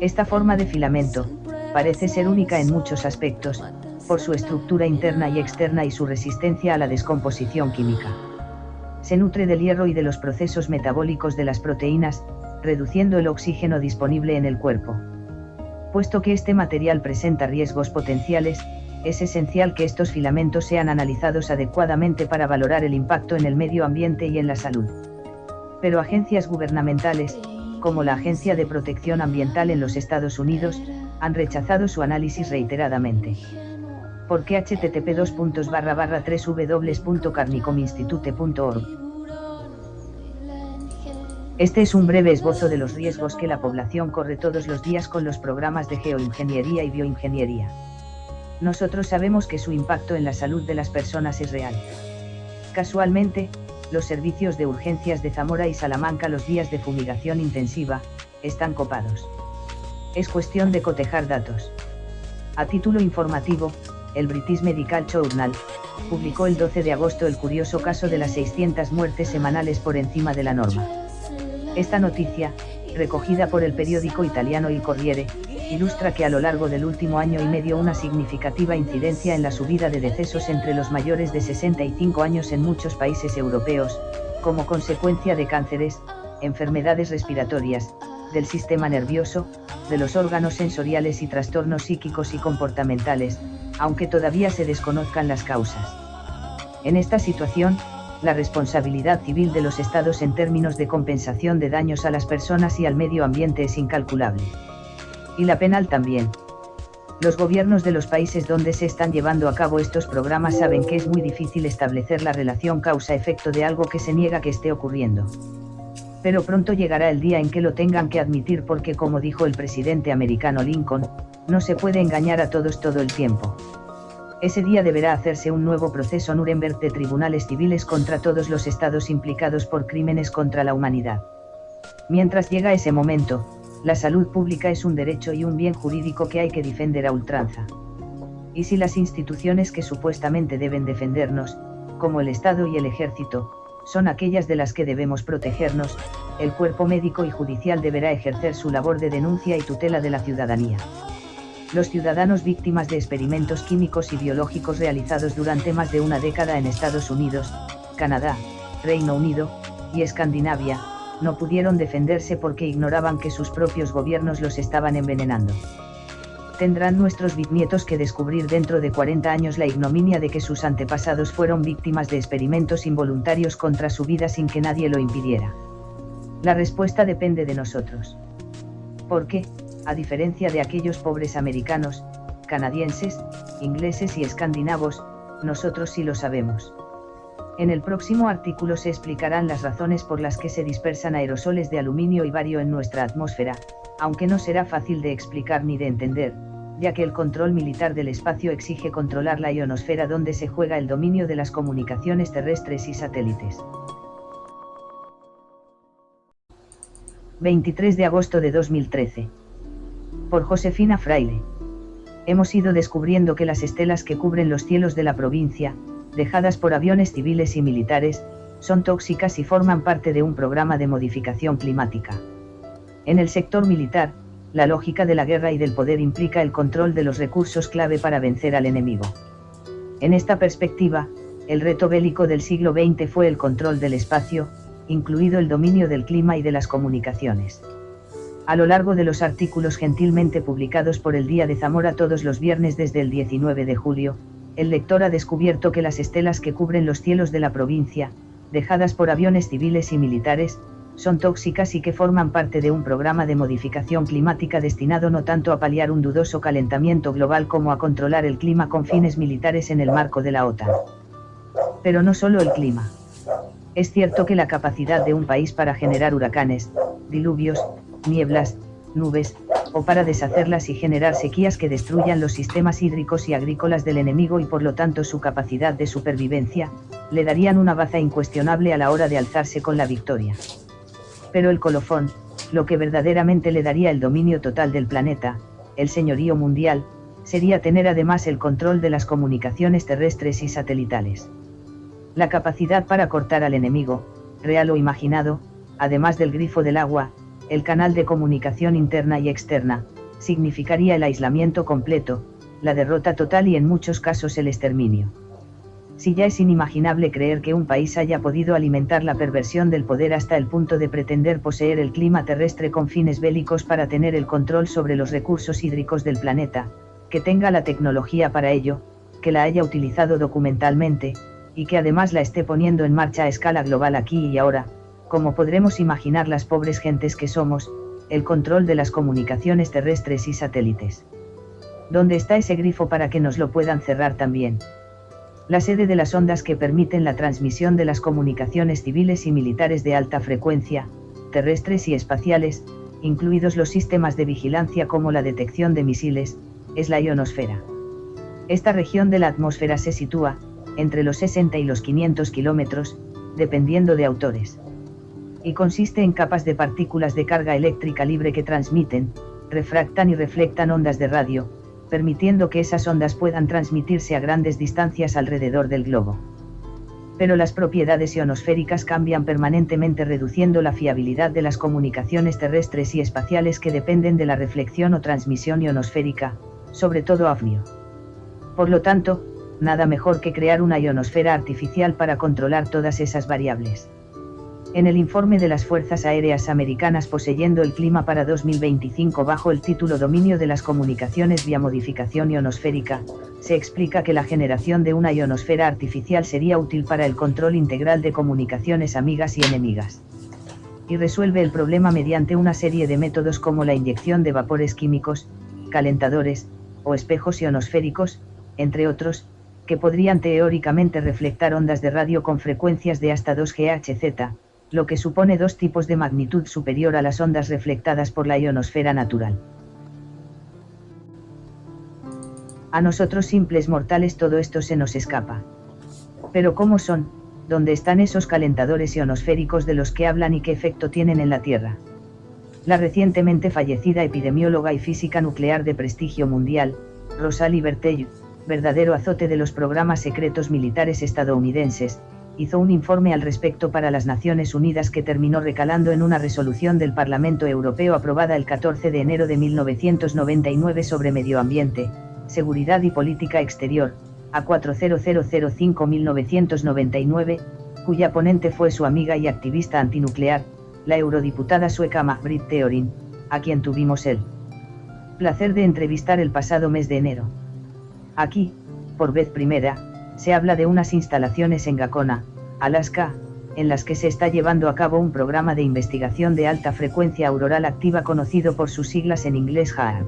Esta forma de filamento parece ser única en muchos aspectos, por su estructura interna y externa y su resistencia a la descomposición química. Se nutre del hierro y de los procesos metabólicos de las proteínas, reduciendo el oxígeno disponible en el cuerpo. Puesto que este material presenta riesgos potenciales, es esencial que estos filamentos sean analizados adecuadamente para valorar el impacto en el medio ambiente y en la salud. Pero agencias gubernamentales, como la Agencia de Protección Ambiental en los Estados Unidos, han rechazado su análisis reiteradamente. Porque http://www.carnicominstitute.org Este es un breve esbozo de los riesgos que la población corre todos los días con los programas de geoingeniería y bioingeniería. Nosotros sabemos que su impacto en la salud de las personas es real. Casualmente, los servicios de urgencias de Zamora y Salamanca los días de fumigación intensiva, están copados. Es cuestión de cotejar datos. A título informativo, el British Medical Journal publicó el 12 de agosto el curioso caso de las 600 muertes semanales por encima de la norma. Esta noticia, recogida por el periódico italiano Il Corriere, ilustra que a lo largo del último año y medio una significativa incidencia en la subida de decesos entre los mayores de 65 años en muchos países europeos, como consecuencia de cánceres, enfermedades respiratorias, del sistema nervioso, de los órganos sensoriales y trastornos psíquicos y comportamentales, aunque todavía se desconozcan las causas. En esta situación, la responsabilidad civil de los estados en términos de compensación de daños a las personas y al medio ambiente es incalculable. Y la penal también. Los gobiernos de los países donde se están llevando a cabo estos programas saben que es muy difícil establecer la relación causa-efecto de algo que se niega que esté ocurriendo. Pero pronto llegará el día en que lo tengan que admitir porque, como dijo el presidente americano Lincoln, no se puede engañar a todos todo el tiempo. Ese día deberá hacerse un nuevo proceso Nuremberg de tribunales civiles contra todos los estados implicados por crímenes contra la humanidad. Mientras llega ese momento, la salud pública es un derecho y un bien jurídico que hay que defender a ultranza. Y si las instituciones que supuestamente deben defendernos, como el Estado y el Ejército, son aquellas de las que debemos protegernos, el cuerpo médico y judicial deberá ejercer su labor de denuncia y tutela de la ciudadanía. Los ciudadanos víctimas de experimentos químicos y biológicos realizados durante más de una década en Estados Unidos, Canadá, Reino Unido y Escandinavia, no pudieron defenderse porque ignoraban que sus propios gobiernos los estaban envenenando. Tendrán nuestros bisnietos que descubrir dentro de 40 años la ignominia de que sus antepasados fueron víctimas de experimentos involuntarios contra su vida sin que nadie lo impidiera. La respuesta depende de nosotros. Porque, a diferencia de aquellos pobres americanos, canadienses, ingleses y escandinavos, nosotros sí lo sabemos. En el próximo artículo se explicarán las razones por las que se dispersan aerosoles de aluminio y bario en nuestra atmósfera, aunque no será fácil de explicar ni de entender, ya que el control militar del espacio exige controlar la ionosfera donde se juega el dominio de las comunicaciones terrestres y satélites. 23 de agosto de 2013. Por Josefina Fraile. Hemos ido descubriendo que las estelas que cubren los cielos de la provincia, dejadas por aviones civiles y militares, son tóxicas y forman parte de un programa de modificación climática. En el sector militar, la lógica de la guerra y del poder implica el control de los recursos clave para vencer al enemigo. En esta perspectiva, el reto bélico del siglo XX fue el control del espacio, incluido el dominio del clima y de las comunicaciones. A lo largo de los artículos gentilmente publicados por el Día de Zamora todos los viernes desde el 19 de julio, el lector ha descubierto que las estelas que cubren los cielos de la provincia, dejadas por aviones civiles y militares, son tóxicas y que forman parte de un programa de modificación climática destinado no tanto a paliar un dudoso calentamiento global como a controlar el clima con fines militares en el marco de la OTAN. Pero no solo el clima. Es cierto que la capacidad de un país para generar huracanes, diluvios, nieblas, nubes, o para deshacerlas y generar sequías que destruyan los sistemas hídricos y agrícolas del enemigo y por lo tanto su capacidad de supervivencia, le darían una baza incuestionable a la hora de alzarse con la victoria. Pero el colofón, lo que verdaderamente le daría el dominio total del planeta, el señorío mundial, sería tener además el control de las comunicaciones terrestres y satelitales. La capacidad para cortar al enemigo, real o imaginado, además del grifo del agua, el canal de comunicación interna y externa, significaría el aislamiento completo, la derrota total y en muchos casos el exterminio. Si ya es inimaginable creer que un país haya podido alimentar la perversión del poder hasta el punto de pretender poseer el clima terrestre con fines bélicos para tener el control sobre los recursos hídricos del planeta, que tenga la tecnología para ello, que la haya utilizado documentalmente, y que además la esté poniendo en marcha a escala global aquí y ahora, como podremos imaginar las pobres gentes que somos, el control de las comunicaciones terrestres y satélites. ¿Dónde está ese grifo para que nos lo puedan cerrar también? La sede de las ondas que permiten la transmisión de las comunicaciones civiles y militares de alta frecuencia, terrestres y espaciales, incluidos los sistemas de vigilancia como la detección de misiles, es la ionosfera. Esta región de la atmósfera se sitúa entre los 60 y los 500 kilómetros, dependiendo de autores. Y consiste en capas de partículas de carga eléctrica libre que transmiten, refractan y reflectan ondas de radio, permitiendo que esas ondas puedan transmitirse a grandes distancias alrededor del globo. Pero las propiedades ionosféricas cambian permanentemente, reduciendo la fiabilidad de las comunicaciones terrestres y espaciales que dependen de la reflexión o transmisión ionosférica, sobre todo AFNIO. Por lo tanto, nada mejor que crear una ionosfera artificial para controlar todas esas variables. En el informe de las Fuerzas Aéreas Americanas Poseyendo el Clima para 2025 bajo el título Dominio de las comunicaciones vía modificación ionosférica, se explica que la generación de una ionosfera artificial sería útil para el control integral de comunicaciones amigas y enemigas. Y resuelve el problema mediante una serie de métodos como la inyección de vapores químicos, calentadores, o espejos ionosféricos, entre otros, que podrían teóricamente reflectar ondas de radio con frecuencias de hasta 2 GHz, lo que supone 2 tipos de magnitud superior a las ondas reflectadas por la ionosfera natural. A nosotros simples mortales todo esto se nos escapa. Pero ¿cómo son? ¿Dónde están esos calentadores ionosféricos de los que hablan y qué efecto tienen en la Tierra? La recientemente fallecida epidemióloga y física nuclear de prestigio mundial, Rosalie Bertell, verdadero azote de los programas secretos militares estadounidenses, hizo un informe al respecto para las Naciones Unidas que terminó recalando en una resolución del Parlamento Europeo aprobada el 14 de enero de 1999 sobre medio ambiente, seguridad y política exterior, A4005-1999, cuya ponente fue su amiga y activista antinuclear, la eurodiputada sueca Maj-Britt Theorin, a quien tuvimos el placer de entrevistar el pasado mes de enero. Aquí, por vez primera, se habla de unas instalaciones en Gacona, Alaska, en las que se está llevando a cabo un programa de investigación de alta frecuencia auroral activa conocido por sus siglas en inglés HAARP.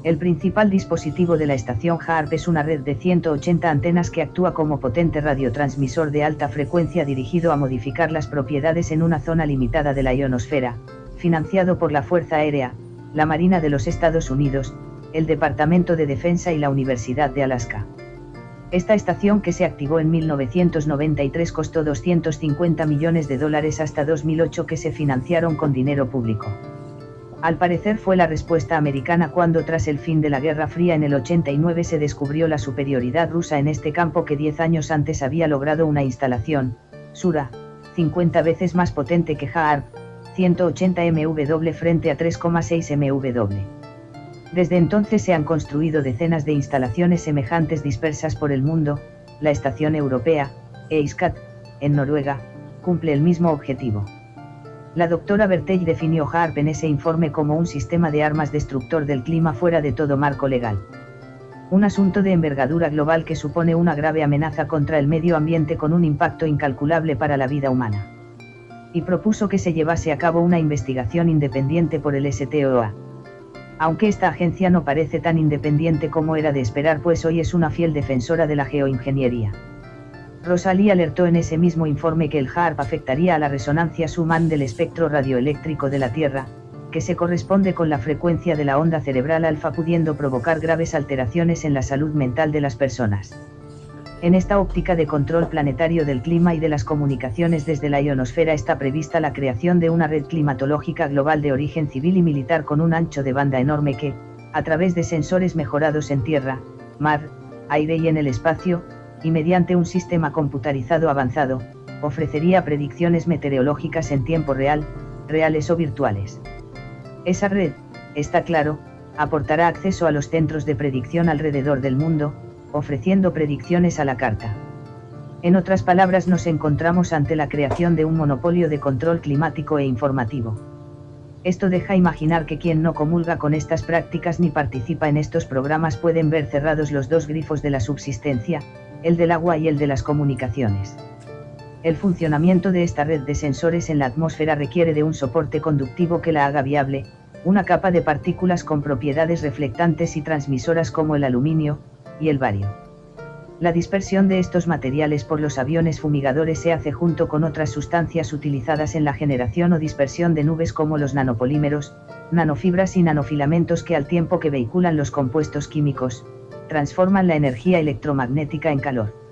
El principal dispositivo de la estación HAARP es una red de 180 antenas que actúa como potente radiotransmisor de alta frecuencia dirigido a modificar las propiedades en una zona limitada de la ionosfera, financiado por la Fuerza Aérea, la Marina de los Estados Unidos, el Departamento de Defensa y la Universidad de Alaska. Esta estación, que se activó en 1993, costó $250 millones hasta 2008, que se financiaron con dinero público. Al parecer fue la respuesta americana cuando, tras el fin de la Guerra Fría en el 89, se descubrió la superioridad rusa en este campo que 10 años antes había logrado una instalación, Sura, 50 veces más potente que HAARP, 180 MW frente a 3,6 MW. Desde entonces se han construido decenas de instalaciones semejantes dispersas por el mundo. La estación europea, EISCAT, en Noruega, cumple el mismo objetivo. La doctora Bertell definió HAARP en ese informe como un sistema de armas destructor del clima fuera de todo marco legal. Un asunto de envergadura global que supone una grave amenaza contra el medio ambiente con un impacto incalculable para la vida humana. Y propuso que se llevase a cabo una investigación independiente por el STOA. Aunque esta agencia no parece tan independiente como era de esperar, pues hoy es una fiel defensora de la geoingeniería. Rosalie alertó en ese mismo informe que el HAARP afectaría a la resonancia Schumann del espectro radioeléctrico de la Tierra, que se corresponde con la frecuencia de la onda cerebral alfa, pudiendo provocar graves alteraciones en la salud mental de las personas. En esta óptica de control planetario del clima y de las comunicaciones desde la ionosfera está prevista la creación de una red climatológica global de origen civil y militar con un ancho de banda enorme que, a través de sensores mejorados en tierra, mar, aire y en el espacio, y mediante un sistema computarizado avanzado, ofrecería predicciones meteorológicas en tiempo real, reales o virtuales. Esa red, está claro, aportará acceso a los centros de predicción alrededor del mundo, ofreciendo predicciones a la carta. En otras palabras, nos encontramos ante la creación de un monopolio de control climático e informativo. Esto deja imaginar que quien no comulga con estas prácticas ni participa en estos programas pueden ver cerrados los dos grifos de la subsistencia, el del agua y el de las comunicaciones. El funcionamiento de esta red de sensores en la atmósfera requiere de un soporte conductivo que la haga viable, una capa de partículas con propiedades reflectantes y transmisoras como el aluminio y el bario. La dispersión de estos materiales por los aviones fumigadores se hace junto con otras sustancias utilizadas en la generación o dispersión de nubes como los nanopolímeros, nanofibras y nanofilamentos que al tiempo que vehiculan los compuestos químicos, transforman la energía electromagnética en calor.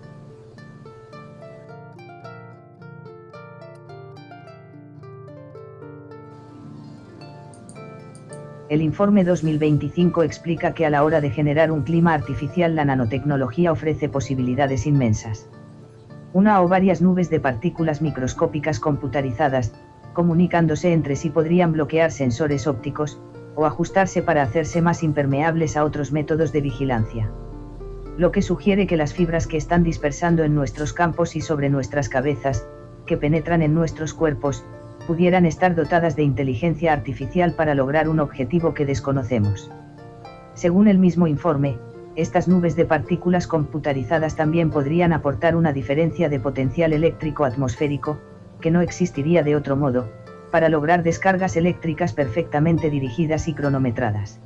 El informe 2025 explica que a la hora de generar un clima artificial la nanotecnología ofrece posibilidades inmensas. Una o varias nubes de partículas microscópicas computarizadas, comunicándose entre sí podrían bloquear sensores ópticos, o ajustarse para hacerse más impermeables a otros métodos de vigilancia. Lo que sugiere que las fibras que están dispersando en nuestros campos y sobre nuestras cabezas, que penetran en nuestros cuerpos, pudieran estar dotadas de inteligencia artificial para lograr un objetivo que desconocemos. Según el mismo informe, estas nubes de partículas computarizadas también podrían aportar una diferencia de potencial eléctrico atmosférico, que no existiría de otro modo, para lograr descargas eléctricas perfectamente dirigidas y cronometradas.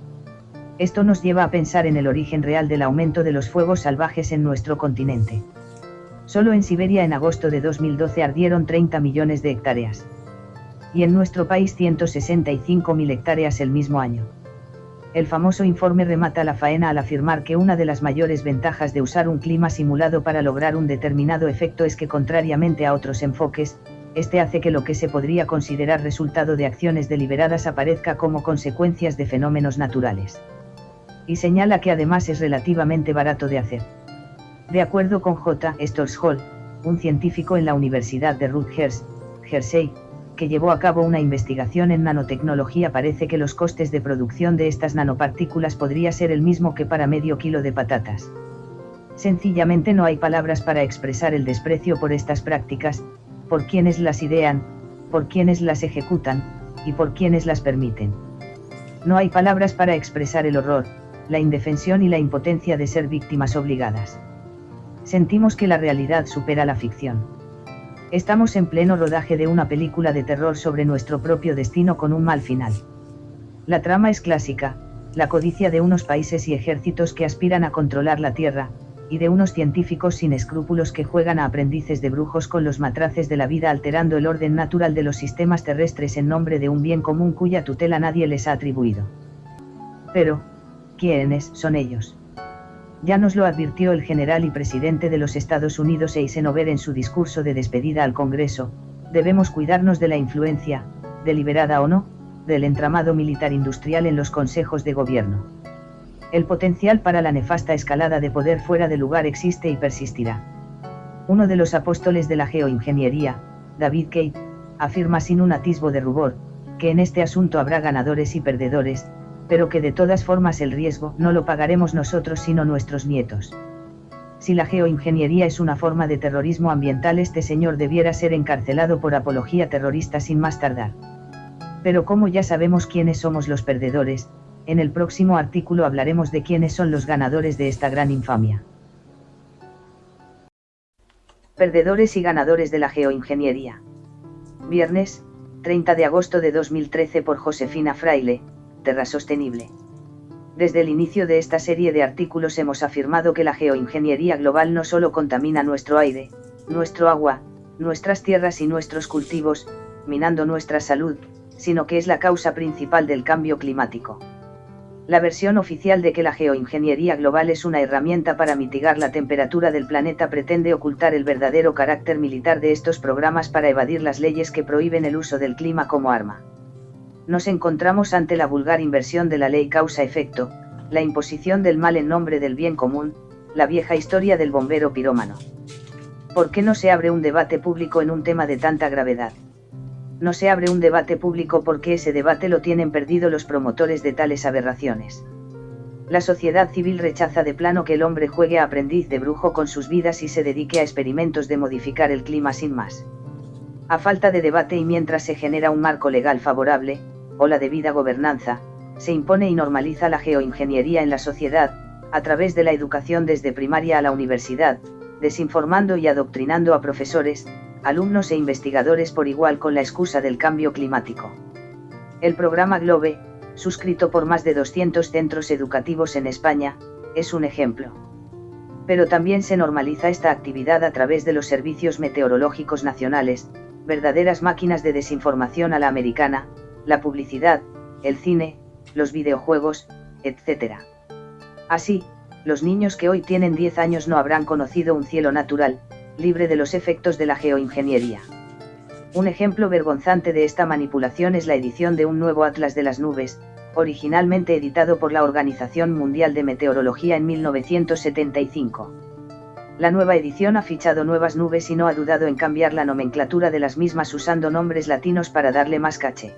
Esto nos lleva a pensar en el origen real del aumento de los fuegos salvajes en nuestro continente. Solo en Siberia en agosto de 2012 ardieron 30 millones de hectáreas. Y en nuestro país 165.000 hectáreas el mismo año. El famoso informe remata la faena al afirmar que una de las mayores ventajas de usar un clima simulado para lograr un determinado efecto es que, contrariamente a otros enfoques, este hace que lo que se podría considerar resultado de acciones deliberadas aparezca como consecuencias de fenómenos naturales. Y señala que además es relativamente barato de hacer. De acuerdo con J. Storsholm, un científico en la Universidad de Rutgers, Jersey, que llevó a cabo una investigación en nanotecnología, parece que los costes de producción de estas nanopartículas podría ser el mismo que para medio kilo de patatas. Sencillamente no hay palabras para expresar el desprecio por estas prácticas, por quienes las idean, por quienes las ejecutan, y por quienes las permiten. No hay palabras para expresar el horror, la indefensión y la impotencia de ser víctimas obligadas. Sentimos que la realidad supera la ficción. Estamos en pleno rodaje de una película de terror sobre nuestro propio destino con un mal final. La trama es clásica, la codicia de unos países y ejércitos que aspiran a controlar la Tierra, y de unos científicos sin escrúpulos que juegan a aprendices de brujos con los matraces de la vida, alterando el orden natural de los sistemas terrestres en nombre de un bien común cuya tutela nadie les ha atribuido. Pero, ¿quiénes son ellos? Ya nos lo advirtió el general y presidente de los Estados Unidos Eisenhower en su discurso de despedida al Congreso: debemos cuidarnos de la influencia, deliberada o no, del entramado militar industrial en los consejos de gobierno. El potencial para la nefasta escalada de poder fuera de lugar existe y persistirá. Uno de los apóstoles de la geoingeniería, David Cade, afirma sin un atisbo de rubor, que en este asunto habrá ganadores y perdedores, pero que de todas formas el riesgo no lo pagaremos nosotros sino nuestros nietos. Si la geoingeniería es una forma de terrorismo ambiental, este señor debiera ser encarcelado por apología terrorista sin más tardar. Pero como ya sabemos quiénes somos los perdedores, en el próximo artículo hablaremos de quiénes son los ganadores de esta gran infamia. Perdedores y ganadores de la geoingeniería. Viernes, 30 de agosto de 2013 por Josefina Fraile, Terra Sostenible. Desde el inicio de esta serie de artículos hemos afirmado que la geoingeniería global no solo contamina nuestro aire, nuestro agua, nuestras tierras y nuestros cultivos, minando nuestra salud, sino que es la causa principal del cambio climático. La versión oficial de que la geoingeniería global es una herramienta para mitigar la temperatura del planeta pretende ocultar el verdadero carácter militar de estos programas para evadir las leyes que prohíben el uso del clima como arma. Nos encontramos ante la vulgar inversión de la ley causa-efecto, la imposición del mal en nombre del bien común, la vieja historia del bombero pirómano. ¿Por qué no se abre un debate público en un tema de tanta gravedad? No se abre un debate público porque ese debate lo tienen perdido los promotores de tales aberraciones. La sociedad civil rechaza de plano que el hombre juegue a aprendiz de brujo con sus vidas y se dedique a experimentos de modificar el clima sin más. A falta de debate y mientras se genera un marco legal favorable, o la debida gobernanza, se impone y normaliza la geoingeniería en la sociedad, a través de la educación desde primaria a la universidad, desinformando y adoctrinando a profesores, alumnos e investigadores por igual con la excusa del cambio climático. El programa GLOBE, suscrito por más de 200 centros educativos en España, es un ejemplo. Pero también se normaliza esta actividad a través de los servicios meteorológicos nacionales, verdaderas máquinas de desinformación a la americana, la publicidad, el cine, los videojuegos, etc. Así, los niños que hoy tienen 10 años no habrán conocido un cielo natural, libre de los efectos de la geoingeniería. Un ejemplo vergonzante de esta manipulación es la edición de un nuevo Atlas de las Nubes, originalmente editado por la Organización Mundial de Meteorología en 1975. La nueva edición ha fichado nuevas nubes y no ha dudado en cambiar la nomenclatura de las mismas usando nombres latinos para darle más caché.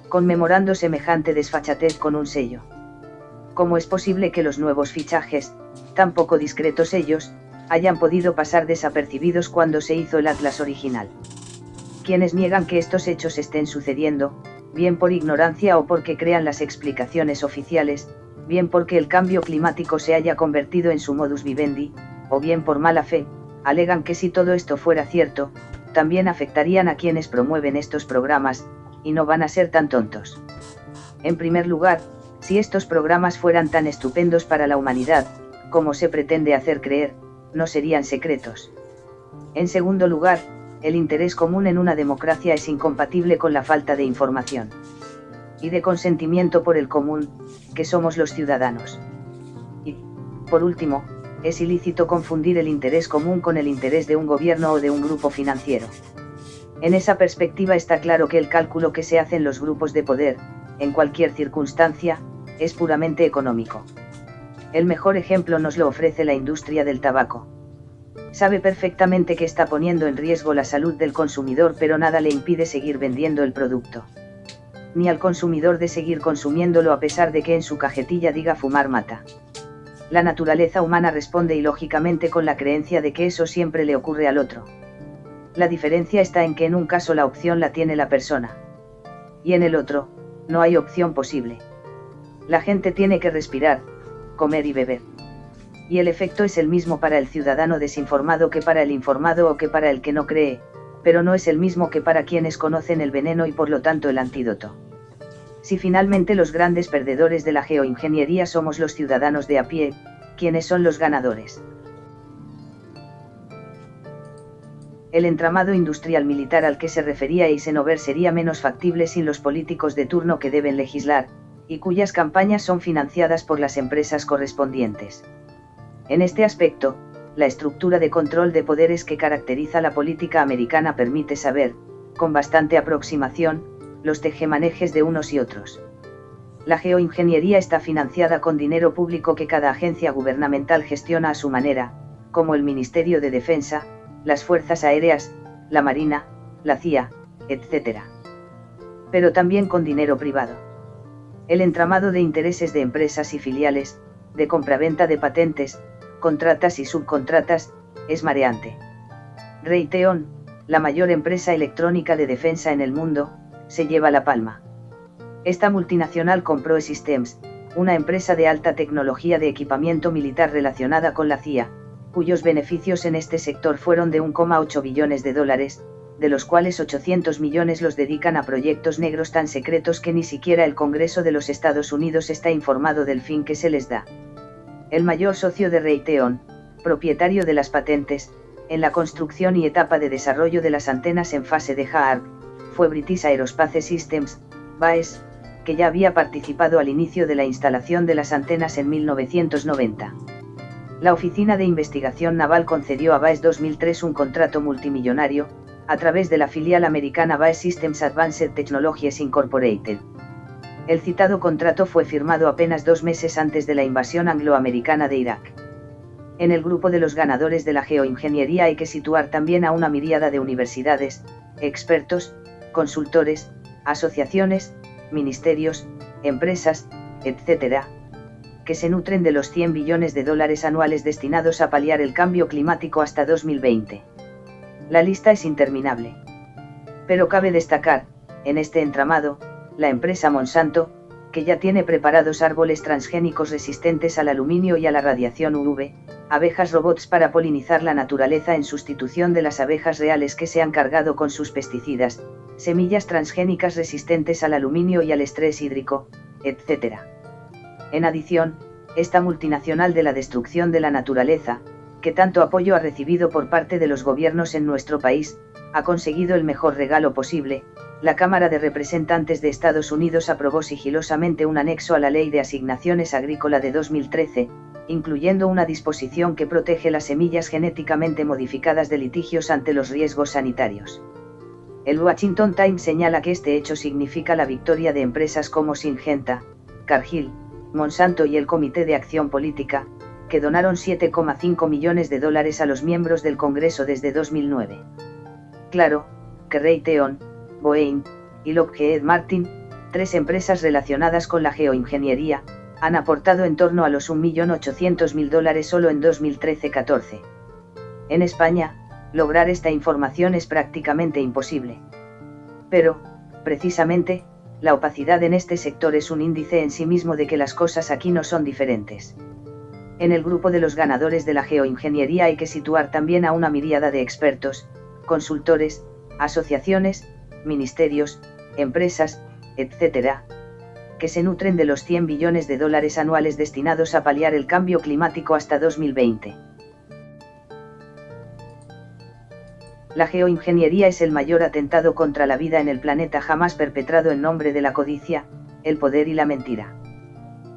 Conmemorando semejante desfachatez con un sello. ¿Cómo es posible que los nuevos fichajes, tan poco discretos ellos, hayan podido pasar desapercibidos cuando se hizo el Atlas original? Quienes niegan que estos hechos estén sucediendo, bien por ignorancia o porque crean las explicaciones oficiales, bien porque el cambio climático se haya convertido en su modus vivendi, o bien por mala fe, alegan que si todo esto fuera cierto, también afectarían a quienes promueven estos programas, y no van a ser tan tontos. En primer lugar, si estos programas fueran tan estupendos para la humanidad, como se pretende hacer creer, no serían secretos. En segundo lugar, el interés común en una democracia es incompatible con la falta de información y de consentimiento por el común, que somos los ciudadanos. Y, por último, es ilícito confundir el interés común con el interés de un gobierno o de un grupo financiero. En esa perspectiva está claro que el cálculo que se hace en los grupos de poder, en cualquier circunstancia, es puramente económico. El mejor ejemplo nos lo ofrece la industria del tabaco. Sabe perfectamente que está poniendo en riesgo la salud del consumidor, pero nada le impide seguir vendiendo el producto. Ni al consumidor de seguir consumiéndolo a pesar de que en su cajetilla diga fumar mata. La naturaleza humana responde ilógicamente con la creencia de que eso siempre le ocurre al otro. La diferencia está en que en un caso la opción la tiene la persona. Y en el otro, no hay opción posible. La gente tiene que respirar, comer y beber. Y el efecto es el mismo para el ciudadano desinformado que para el informado o que para el que no cree, pero no es el mismo que para quienes conocen el veneno y por lo tanto el antídoto. Si finalmente los grandes perdedores de la geoingeniería somos los ciudadanos de a pie, ¿quiénes son los ganadores? El entramado industrial militar al que se refería Eisenhower sería menos factible sin los políticos de turno que deben legislar, y cuyas campañas son financiadas por las empresas correspondientes. En este aspecto, la estructura de control de poderes que caracteriza la política americana permite saber, con bastante aproximación, los tejemanejes de unos y otros. La geoingeniería está financiada con dinero público que cada agencia gubernamental gestiona a su manera, como el Ministerio de Defensa, las Fuerzas Aéreas, la Marina, la CIA, etc. Pero también con dinero privado. El entramado de intereses de empresas y filiales, de compraventa de patentes, contratas y subcontratas, es mareante. Raytheon, la mayor empresa electrónica de defensa en el mundo, se lleva la palma. Esta multinacional compró E-Systems, una empresa de alta tecnología de equipamiento militar relacionada con la CIA, cuyos beneficios en este sector fueron de 1,8 billones de dólares, de los cuales 800 millones los dedican a proyectos negros tan secretos que ni siquiera el Congreso de los Estados Unidos está informado del fin que se les da. El mayor socio de Raytheon, propietario de las patentes, en la construcción y etapa de desarrollo de las antenas en fase de HAARP, fue British Aerospace Systems, BAES, que ya había participado al inicio de la instalación de las antenas en 1990. La Oficina de Investigación Naval concedió a BAES 2003 un contrato multimillonario, a través de la filial americana BAE Systems Advanced Technologies Incorporated. El citado contrato fue firmado apenas 2 meses antes de la invasión angloamericana de Irak. En el grupo de los ganadores de la geoingeniería hay que situar también a una miríada de universidades, expertos, consultores, asociaciones, ministerios, empresas, etc., que se nutren de los 100 billones de dólares anuales destinados a paliar el cambio climático hasta 2020. La lista es interminable. Pero cabe destacar, en este entramado, la empresa Monsanto, que ya tiene preparados árboles transgénicos resistentes al aluminio y a la radiación UV, abejas robots para polinizar la naturaleza en sustitución de las abejas reales que se han cargado con sus pesticidas, semillas transgénicas resistentes al aluminio y al estrés hídrico, etc. En adición, esta multinacional de la destrucción de la naturaleza, que tanto apoyo ha recibido por parte de los gobiernos en nuestro país, ha conseguido el mejor regalo posible. La Cámara de Representantes de Estados Unidos aprobó sigilosamente un anexo a la Ley de Asignaciones Agrícola de 2013, incluyendo una disposición que protege las semillas genéticamente modificadas de litigios ante los riesgos sanitarios. El Washington Times señala que este hecho significa la victoria de empresas como Syngenta, Cargill, Monsanto y el Comité de Acción Política, que donaron $7,5 millones a los miembros del Congreso desde 2009. Claro, que Raytheon, Boeing y Lockheed Martin, 3 empresas relacionadas con la geoingeniería, han aportado en torno a los $1.800.000 solo en 2013-14. En España, lograr esta información es prácticamente imposible. Pero, precisamente, la opacidad en este sector es un índice en sí mismo de que las cosas aquí no son diferentes. En el grupo de los ganadores de la geoingeniería hay que situar también a una miríada de expertos, consultores, asociaciones, ministerios, empresas, etc., que se nutren de los $100 billones anuales destinados a paliar el cambio climático hasta 2020. La geoingeniería es el mayor atentado contra la vida en el planeta jamás perpetrado en nombre de la codicia, el poder y la mentira.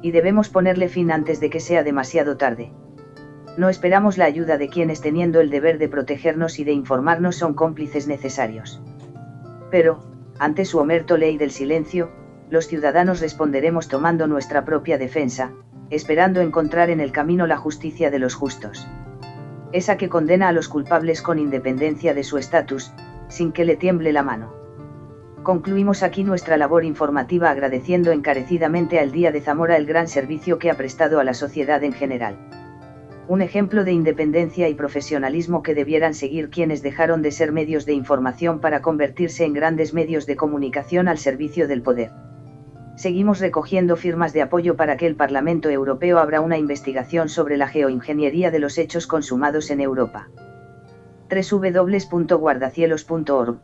Y debemos ponerle fin antes de que sea demasiado tarde. No esperamos la ayuda de quienes, teniendo el deber de protegernos y de informarnos, son cómplices necesarios. Pero, ante su omerta ley del silencio, los ciudadanos responderemos tomando nuestra propia defensa, esperando encontrar en el camino la justicia de los justos. Esa que condena a los culpables con independencia de su estatus, sin que le tiemble la mano. Concluimos aquí nuestra labor informativa agradeciendo encarecidamente al Día de Zamora el gran servicio que ha prestado a la sociedad en general. Un ejemplo de independencia y profesionalismo que debieran seguir quienes dejaron de ser medios de información para convertirse en grandes medios de comunicación al servicio del poder. Seguimos recogiendo firmas de apoyo para que el Parlamento Europeo abra una investigación sobre la geoingeniería de los hechos consumados en Europa. www.guardacielos.org